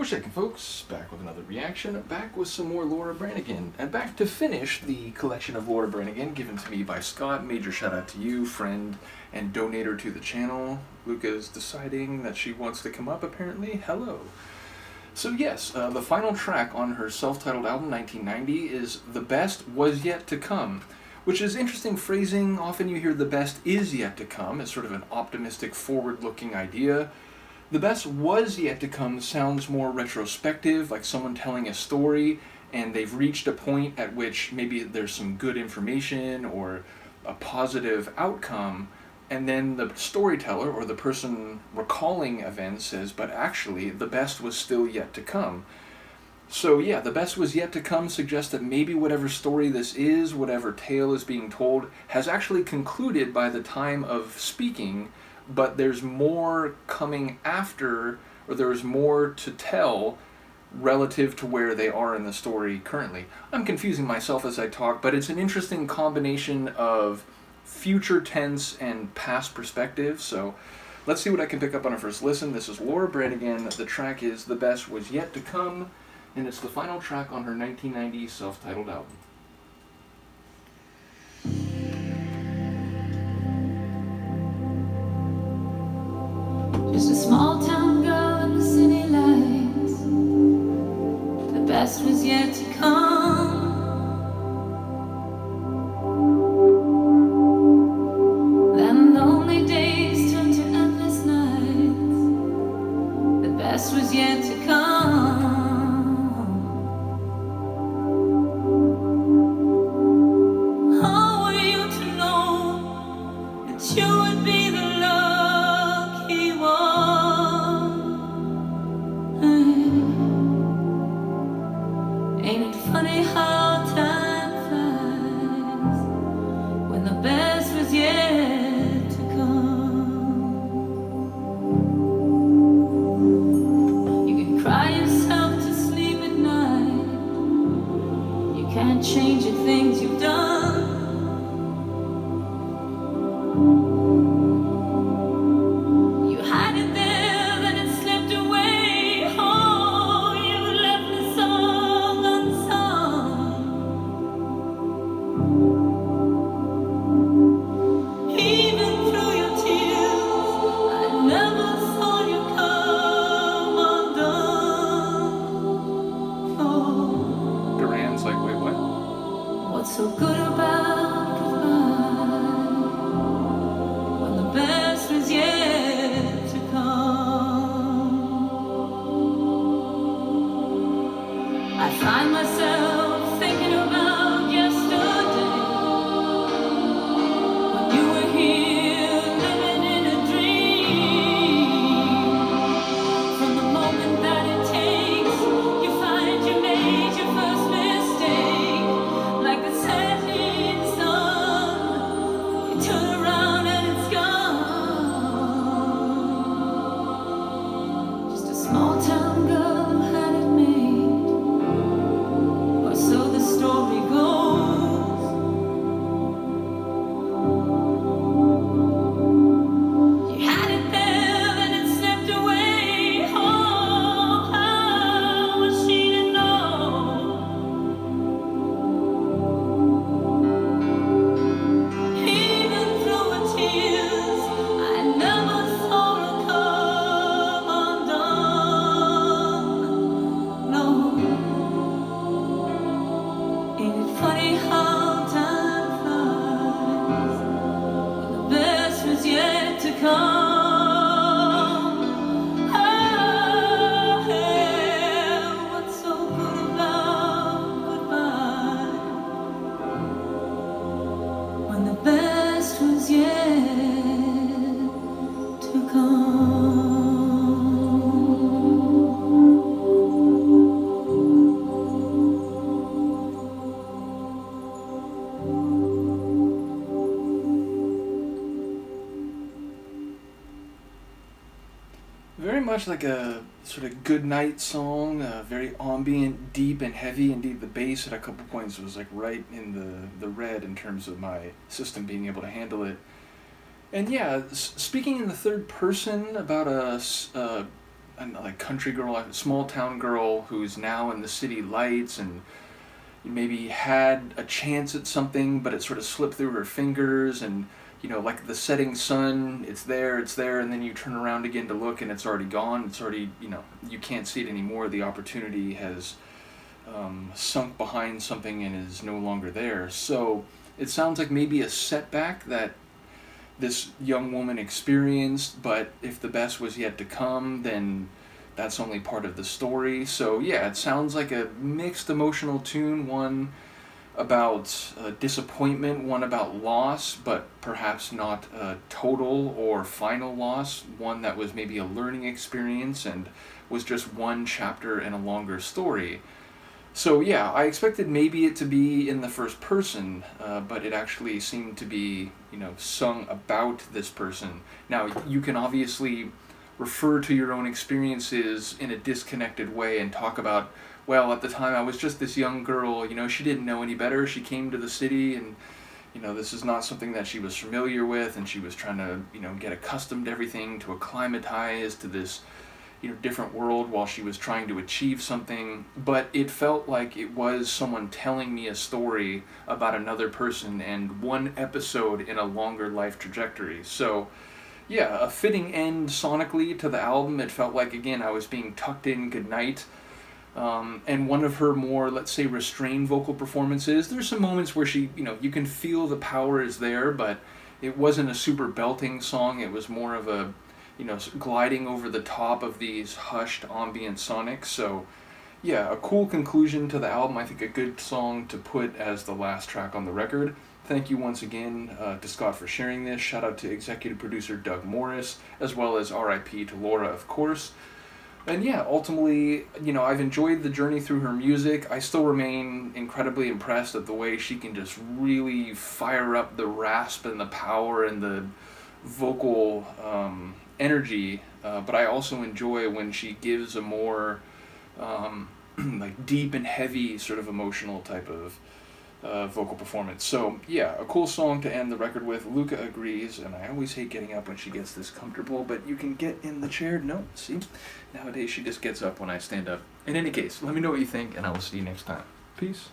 shaking, folks. Back with another reaction, back with some more Laura Branigan, and back to finish the collection of Laura Branigan given to me by Scott. Major shout out to you, friend and donator to the channel. Luca's deciding that she wants to come up, apparently. Hello. So yes, the final track on her self-titled album, 1990, is The Best Was Yet to Come, which is interesting phrasing. Often you hear the best is yet to come as sort of an optimistic, forward-looking idea. The best was yet to come sounds more retrospective, like someone telling a story and they've reached a point at which maybe there's some good information or a positive outcome, and then the storyteller or the person recalling events says, but actually the best was still yet to come. So yeah, the best was yet to come suggests that maybe whatever story this is, whatever tale is being told, has actually concluded by the time of speaking, but there's more coming after, or there's more to tell relative to where they are in the story currently. I'm confusing myself as I talk, but it's an interesting combination of future tense and past perspective, so let's see what I can pick up on a first listen. This is Laura Branigan. The track is The Best Was Yet to Come, and it's the final track on her 1990 self-titled album. Just a small town girl in the city lights. The best was yet to come. Then lonely days turned to endless nights. The best was yet to come. How were you to know that you would be the lucky one? Ain't it funny how time flies when the best was yet to come? You can cry yourself to sleep at night. You can't change the things you've done. You had it there, then it slipped away. Oh, you left the song unsung. Even through your tears, I never saw you come undone. Oh, Duran's like, wait, what? what's so good about goodbye when the best was yet to come? I find myself thinking about yesterday when you were here living in a dream. From the moment that it takes, you find you made your first mistake. Like the setting sun, you turn around and it's gone. Just a small town girl had it made, or so the story goes. You had it there, then it slipped away. Oh, how was she to know? Even through her tears, I never saw her come undone. No, ain't it funny how time flies when the best was yet to come? Oh, yeah, what's so good about goodbye when the best was yet to come? Very much like a sort of good night song, very ambient, deep and heavy. Indeed, the bass at a couple points was like right in the red in terms of my system being able to handle it. And yeah, speaking in the third person about a like country girl, a small town girl who's now in the city lights and maybe had a chance at something, but it sort of slipped through her fingers, and like the setting sun, it's there, and then you turn around again to look, and it's already gone. It's already, you can't see it anymore. The opportunity has sunk behind something and is no longer there. So it sounds like maybe a setback that this young woman experienced, but if the best was yet to come, then that's only part of the story. So yeah, it sounds like a mixed emotional tune, one about disappointment, one about loss, but perhaps not a total or final loss, one that was maybe a learning experience and was just one chapter in a longer story. So yeah, I expected maybe it to be in the first person, but it actually seemed to be, sung about this person. Now, you can obviously refer to your own experiences in a disconnected way and talk about, well, at the time I was just this young girl, she didn't know any better. She came to the city and, this is not something that she was familiar with, and she was trying to, get accustomed to everything, to acclimatize to this, different world while she was trying to achieve something. But it felt like it was someone telling me a story about another person and one episode in a longer life trajectory. So yeah, a fitting end sonically to the album. It felt like, again, I was being tucked in goodnight. And one of her more, let's say, restrained vocal performances, there's some moments where she, you can feel the power is there, but it wasn't a super belting song. It was more of a, gliding over the top of these hushed ambient sonics. So yeah, a cool conclusion to the album. I think a good song to put as the last track on the record. Thank you once again to Scott for sharing this. Shout out to executive producer Doug Morris, as well as RIP to Laura, of course. And yeah, ultimately, I've enjoyed the journey through her music. I still remain incredibly impressed at the way she can just really fire up the rasp and the power and the vocal energy. But I also enjoy when she gives a more like deep and heavy sort of emotional type of vocal performance. So yeah, a cool song to end the record with. Luca agrees, and I always hate getting up when she gets this comfortable, but you can get in the chair. No, see? Nowadays she just gets up when I stand up. In any case, let me know what you think, and I will see you next time. Peace.